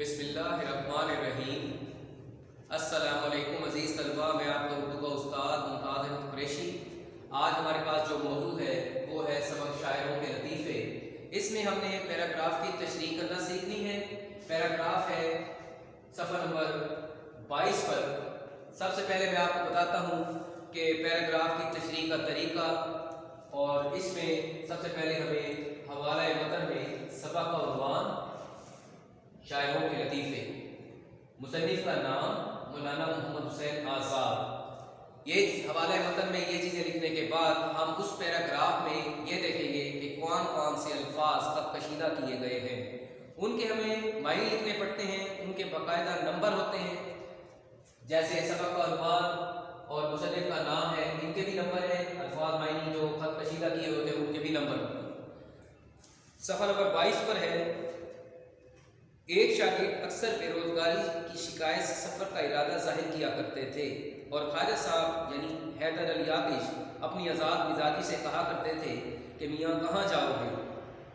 بسم اللہ الرحمن الرحیم۔ السلام علیکم عزیز طلبہ، میں آپ کا اردو کا استاد ممتاز احمد قریشی۔ آج ہمارے پاس جو موضوع ہے وہ ہے سبق شاعروں کے لطیفے۔ اس میں ہم نے پیراگراف کی تشریح کرنا سیکھنی ہے۔ پیراگراف ہے صفحہ نمبر 22 پر۔ سب سے پہلے میں آپ کو بتاتا ہوں کہ پیراگراف کی تشریح کا طریقہ، اور اس میں سب سے پہلے ہمیں حوالہ متن میں سبق کا عنوان شاعروں کے لطیفے، مصنف کا نام مولانا محمد حسین آزاد۔ یہ حوالہ متن میں یہ چیزیں لکھنے کے بعد ہم اس پیراگراف میں یہ دیکھیں گے کہ کون کون سے الفاظ خط کشیدہ کیے گئے ہیں، ان کے ہمیں معنی لکھنے پڑتے ہیں، ان کے باقاعدہ نمبر ہوتے ہیں۔ جیسے سبق کا عنوان اور مصنف کا نام ہے، ان کے بھی نمبر ہیں، الفاظ معنی جو خط کشیدہ کیے ہوتے ہیں ان کے بھی نمبر ہوتے ہیں۔ صفحہ نمبر 22 پر ہے، ایک شاگرد اکثر بے روزگاری کی شکایت سے سفر کا ارادہ ظاہر کیا کرتے تھے، اور خواجہ صاحب یعنی حیدر علی آتش اپنی آزاد مزاجی سے کہا کرتے تھے کہ میاں کہاں جاؤ گے؟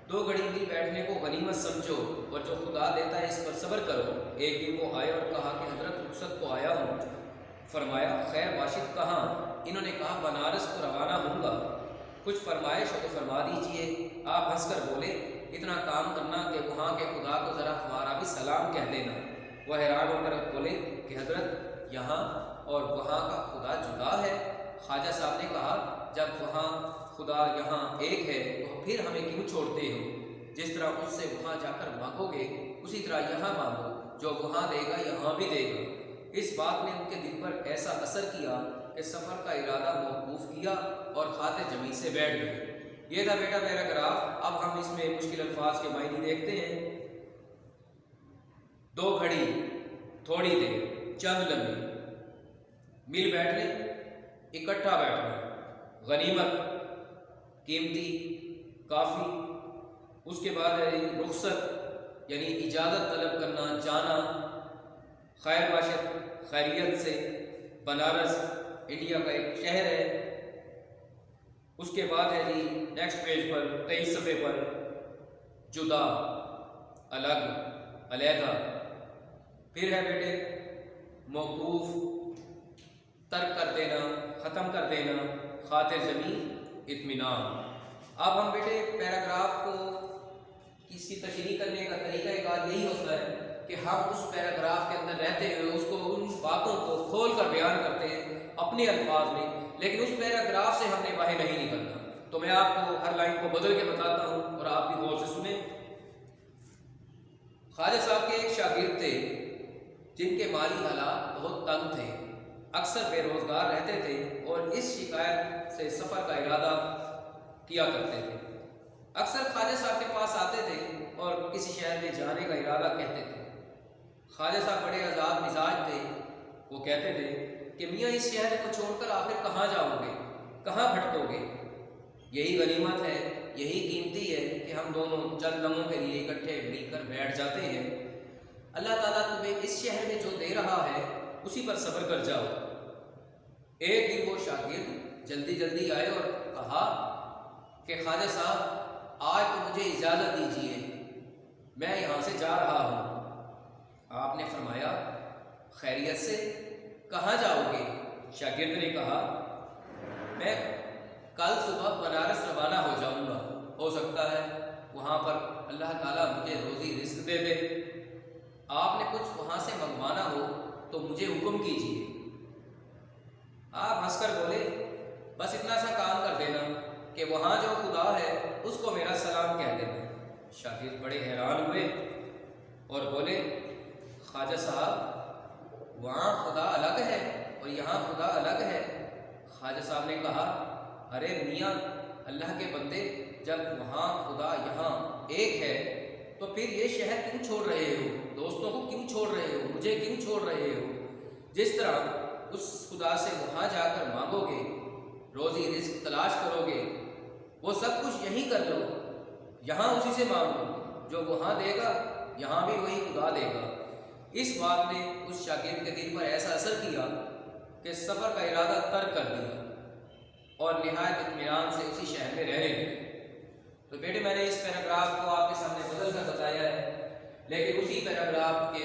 2 گھڑی مل بیٹھنے کو غنیمت سمجھو، اور جو خدا دیتا ہے اس پر صبر کرو۔ ایک دن وہ آئے اور کہا کہ حضرت رخصت کو آیا ہوں۔ فرمایا خیر باشد کہاں؟ انہوں نے کہا بنارس کو روانہ ہوں گا۔ کچھ فرمائش ہو تو فرما دیجئے۔ آپ ہنس کر بولے اتنا کام کرنا کہ وہاں کے خدا کو ذرا ہمارا بھی سلام کہہ دینا۔ وہ حیران ہو کر بولے کہ حضرت یہاں اور وہاں کا خدا جدا ہے؟ خواجہ صاحب نے کہا جب وہاں خدا یہاں ایک ہے تو پھر ہمیں کیوں چھوڑتے ہو؟ جس طرح اس سے وہاں جا کر مانگو گے اسی طرح یہاں مانگو، جو وہاں دے گا یہاں بھی دے گا۔ اس بات نے ان کے دل پر ایسا اثر کیا کہ سفر کا ارادہ موقوف کیا اور خاطر جمی سے بیٹھ گئے۔ یہ تھا بیٹا پیراگراف۔ اب ہم اس میں مشکل الفاظ کے معنی دیکھتے ہیں۔ 2 گھڑی، تھوڑی دیر، چند لمحے، مل بیٹھنے، اکٹھا بیٹھنا، غنیمت، قیمتی، کافی۔ اس کے بعد ہے رخصت یعنی اجازت طلب کرنا، جانا، خیر باشد خیریت سے، بنارس انڈیا کا ایک شہر ہے۔ اس کے بعد ہے جی نیکسٹ پیج پر 23 صفحے پر جدا، الگ، علیحدہ۔ پھر ہے بیٹے موقوف، ترک کر دینا، ختم کر دینا، خاطر جمی، اطمینان۔ اب ہم بیٹے پیراگراف کو اس کی تشریح کرنے کا طریقہ کار یہی ہوتا ہے کہ ہم اس پیراگراف کے اندر رہتے ہوئے اس کو ان باتوں کو کھول کر بیان کرتے ہیں اپنے الفاظ میں، لیکن اس پیراگراف سے ہم نے باہر نہیں نکلنا۔ تو میں آپ کو ہر لائن کو بدل کے بتاتا ہوں اور آپ بھی غور سے سنیں۔ خواجہ صاحب کے ایک شاگرد تھے جن کے مالی حالات بہت تنگ تھے، اکثر بے روزگار رہتے تھے اور اس شکایت سے سفر کا ارادہ کیا کرتے تھے۔ اکثر خواجہ صاحب کے پاس آتے تھے اور کسی شہر میں جانے کا ارادہ کہتے تھے۔ خواجہ صاحب بڑے آزاد مزاج تھے، وہ کہتے تھے کہ میاں اس شہر کو چھوڑ کر آخر کہاں جاؤ گے، کہاں بھٹکو گے؟ یہی غنیمت ہے، یہی قیمتی ہے کہ ہم دونوں چند لمحوں کے لیے اکٹھے مل کر بیٹھ جاتے ہیں۔ اللہ تعالیٰ تمہیں اس شہر میں جو دے رہا ہے اسی پر صبر کر جاؤ۔ ایک دن وہ شاگرد جلدی جلدی آئے اور کہا کہ خواجہ صاحب آج تو مجھے اجازت دیجیے، میں یہاں سے جا رہا ہوں۔ آپ نے فرمایا خیریت سے؟ کہاں جاؤ گے؟ شاگرد نے کہا میں کل صبح بنارس روانہ ہو جاؤں گا، ہو سکتا ہے وہاں پر اللہ تعالیٰ مجھے روزی رزق دے دے۔ آپ نے کچھ وہاں سے منگوانا ہو تو مجھے حکم کیجیے۔ آپ ہنس کر بولے بس اتنا سا کام کر دینا کہ وہاں جو خدا ہے اس کو میرا سلام کہہ دینا۔ شاگرد بڑے حیران ہوئے اور بولے خواجہ صاحب وہاں خدا الگ ہے اور یہاں خدا الگ ہے۔ خواجہ صاحب نے کہا ارے میاں اللہ کے بندے، جب وہاں خدا یہاں ایک ہے تو پھر یہ شہر کیوں چھوڑ رہے ہو؟ دوستوں کو کیوں چھوڑ رہے ہو؟ مجھے کیوں چھوڑ رہے ہو؟ جس طرح اس خدا سے وہاں جا کر مانگو گے، روزی رزق تلاش کرو گے، وہ سب کچھ یہیں کر لو، یہاں اسی سے مانگو، جو وہاں دے گا یہاں بھی وہی خدا دے گا۔ اس بات نے اس شاگرد کے دل پر ایسا اثر کیا کہ سفر کا ارادہ ترک کر دیا اور نہایت اطمینان سے اسی شہر میں رہنے لگے۔ تو بیٹے میں نے اس پیراگراف کو آپ کے سامنے بدل کر بتایا ہے، لیکن اسی پیراگراف کے